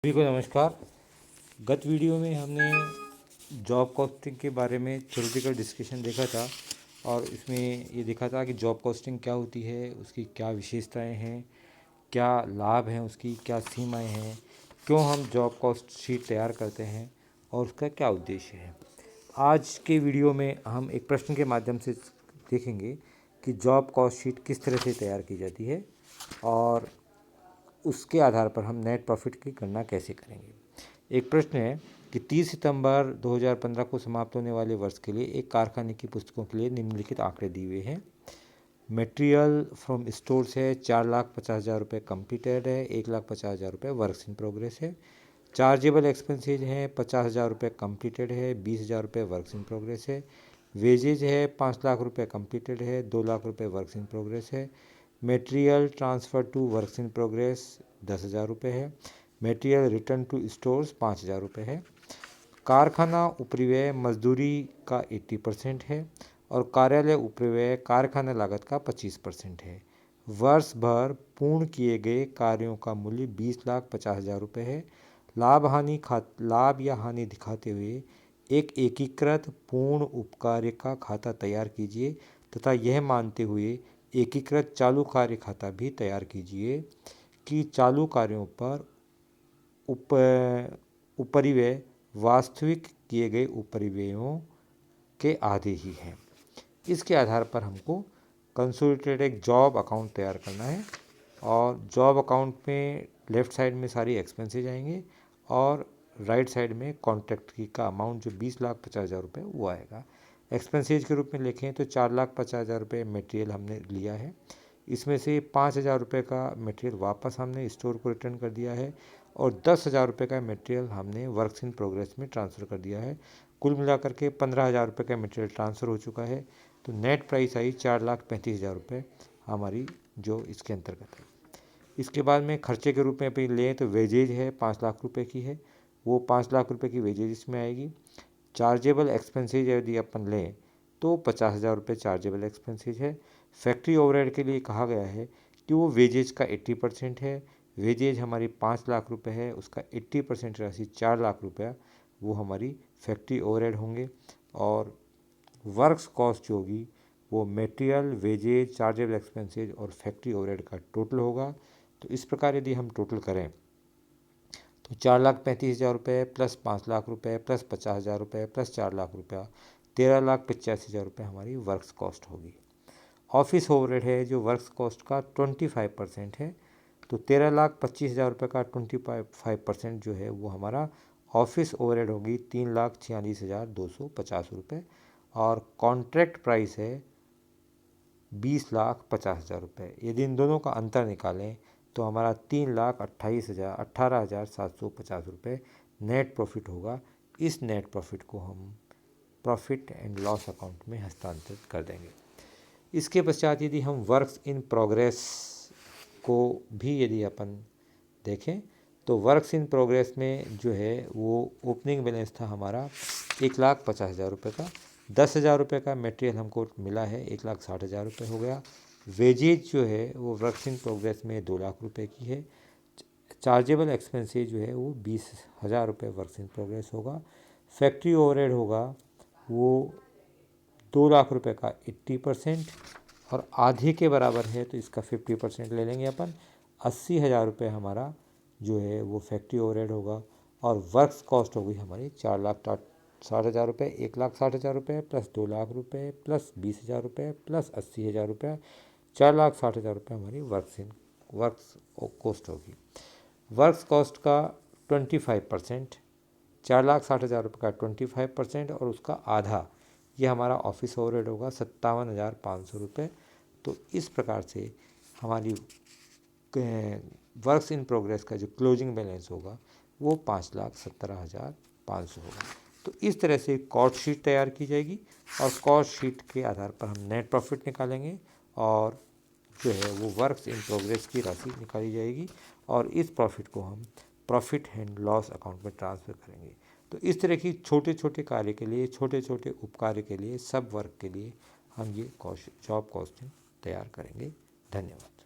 सभी को नमस्कार। गत वीडियो में हमने जॉब कॉस्टिंग के बारे में थ्योरेटिकल डिस्कशन देखा था और इसमें ये देखा था कि जॉब कॉस्टिंग क्या होती है, उसकी क्या विशेषताएं हैं, क्या लाभ हैं, उसकी क्या सीमाएं हैं, क्यों हम जॉब कॉस्ट शीट तैयार करते हैं और उसका क्या उद्देश्य है। आज के वीडियो में हम एक प्रश्न के माध्यम से देखेंगे कि जॉब कॉस्ट शीट किस तरह से तैयार की जाती है और उसके आधार पर हम नेट प्रॉफिट की गणना कैसे करेंगे। एक प्रश्न है कि 30 सितंबर 2015 को समाप्त होने वाले वर्ष के लिए एक कारखाने की पुस्तकों के लिए निम्नलिखित आंकड़े दिए हुए हैं। मटेरियल फ्रॉम स्टोर्स है 4,50,000 रुपये, कंप्लीटेड है 1,50,000 रुपये, वर्क्स इन प्रोग्रेस है। चार्जेबल एक्सपेंसेज हैं 50,000 रुपये, कंप्लीटेड है 20,000 रुपये, वर्क्स इन प्रोग्रेस है। वेजेज है 5 लाख रुपये, कंप्लीटेड है 2 लाख रुपये, वर्क्स इन प्रोग्रेस है। Material transfer to works in progress 10,000 रुपये है। मटेरियल रिटर्न टू स्टोर्स 5,000 रुपये है। कारखाना उपरिव्यय मजदूरी का 80% है और कार्यालय उपरिव्यय कारखाना लागत का 25% है। वर्ष भर पूर्ण किए गए कार्यों का मूल्य 20,50,000 रुपये है। लाभ या हानि दिखाते हुए एक एकीकृत पूर्ण उपकार्य का खाता तैयार कीजिए तथा यह मानते हुए एकीकृत चालू कार्य खाता भी तैयार कीजिए कि चालू कार्यों पर उपरिव्यय वास्तविक किए गए उपरिव्ययों के आधे ही हैं। इसके आधार पर हमको कंसोलिडेटेड एक जॉब अकाउंट तैयार करना है और जॉब अकाउंट में लेफ़्ट साइड में सारी एक्सपेंसेज आएंगे और राइट साइड में कॉन्ट्रैक्ट की का अमाउंट जो 20,50,000 रुपये वो आएगा। एक्सपेंसेज के रूप में लिखें तो 4,50,000 रुपये मटेरियल हमने लिया है, इसमें से 5,000 रुपये का मटेरियल वापस हमने स्टोर को रिटर्न कर दिया है और 10,000 रुपये का मटेरियल हमने वर्क्स इन प्रोग्रेस में ट्रांसफ़र कर दिया है। कुल मिलाकर के 15,000 रुपये का मटेरियल ट्रांसफ़र हो चुका है। तो नेट प्राइस आई 4,35,000 रुपये हमारी जो इसके अंतर्गत है। इसके बाद में खर्चे के रूप में अपन लें तो वेजेज है 5 लाख रुपए की है, वो 5 लाख रुपए की वेजेज इसमें आएगी। चार्जेबल एक्सपेंसेज यदि अपन लें तो 50,000 रुपये चार्जेबल एक्सपेंसेज है। फैक्ट्री ओवरहेड के लिए कहा गया है कि वो वेजेज का 80% है। वेजेज हमारी 5 लाख रुपए है, उसका 80% राशि 4 लाख रुपया वो हमारी फैक्ट्री ओवरहेड होंगे और वर्क्स कॉस्ट जो होगी वो मटेरियल, वेजेज, चार्जेबल एक्सपेंसेज और फैक्ट्री ओवरहेड का टोटल होगा। तो इस प्रकार यदि हम टोटल करें तो 4,35,000 रुपये प्लस 5 लाख रुपये प्लस 50,000 रुपये प्लस 4 लाख रुपया 13,85,000 रुपये हमारी वर्क्स कॉस्ट होगी। ऑफिस ओवरहेड है जो वर्क्स कॉस्ट का 25% है, तो 13,25,000 रुपये का 25% जो है वो हमारा ऑफिस ओवरहेड होगी 3,46,250 रुपये और कॉन्ट्रैक्ट प्राइस है 20,50,000 रुपये। यदि इन दोनों का अंतर निकालें तो हमारा 18,750 रुपये नेट प्रॉफिट होगा। इस नेट प्रॉफिट को हम प्रॉफिट एंड लॉस अकाउंट में हस्तांतरित कर देंगे। इसके पश्चात यदि हम वर्क्स इन प्रोग्रेस को भी यदि अपन देखें तो वर्क्स इन प्रोग्रेस में जो है वो ओपनिंग बैलेंस था हमारा 1,50,000 रुपये का। 10,000 रुपये का मटेरियल हमको मिला है, 1,60,000 रुपये हो गया। वेजेज जो है वो वर्क्स इन प्रोग्रेस में 2 लाख रुपये की है। चार्जेबल एक्सपेंसेज जो है वो 20,000 रुपये वर्क्स इन प्रोग्रेस होगा। फैक्ट्री ओवरहेड होगा वो 2 लाख रुपये का 80% और आधे के बराबर है तो इसका 50% ले लेंगे अपन। 80,000 रुपये हमारा जो है वो फैक्ट्री ओवरहेड होगा और वर्क्स कॉस्ट होगी हमारी 4,60,000 रुपये, 1,60,000 रुपये प्लस 2 लाख रुपये प्लस 20,000 रुपये प्लस 80,000 रुपये, 4,60,000 रुपये हमारी वर्क्स कॉस्ट होगी। वर्क्स कॉस्ट का 25%, 4,60,000 रुपये का 25% और उसका आधा ये हमारा ऑफिस ओवरहेड होगा 57,500 रुपये। तो इस प्रकार से हमारी वर्क्स इन प्रोग्रेस का जो क्लोजिंग बैलेंस होगा वो 5,17,500 होगा। तो इस तरह से कॉस्ट शीट तैयार की जाएगी और कॉस्ट शीट के आधार पर हम नेट प्रॉफिट निकालेंगे और जो है वो वर्क्स इन प्रोग्रेस की राशि निकाली जाएगी और इस प्रॉफिट को हम प्रॉफिट एंड लॉस अकाउंट में ट्रांसफ़र करेंगे। तो इस तरह की छोटे छोटे कार्य के लिए, छोटे छोटे उपकार्य के लिए, सब वर्क के लिए हम ये जॉब कॉस्टिंग तैयार करेंगे। धन्यवाद।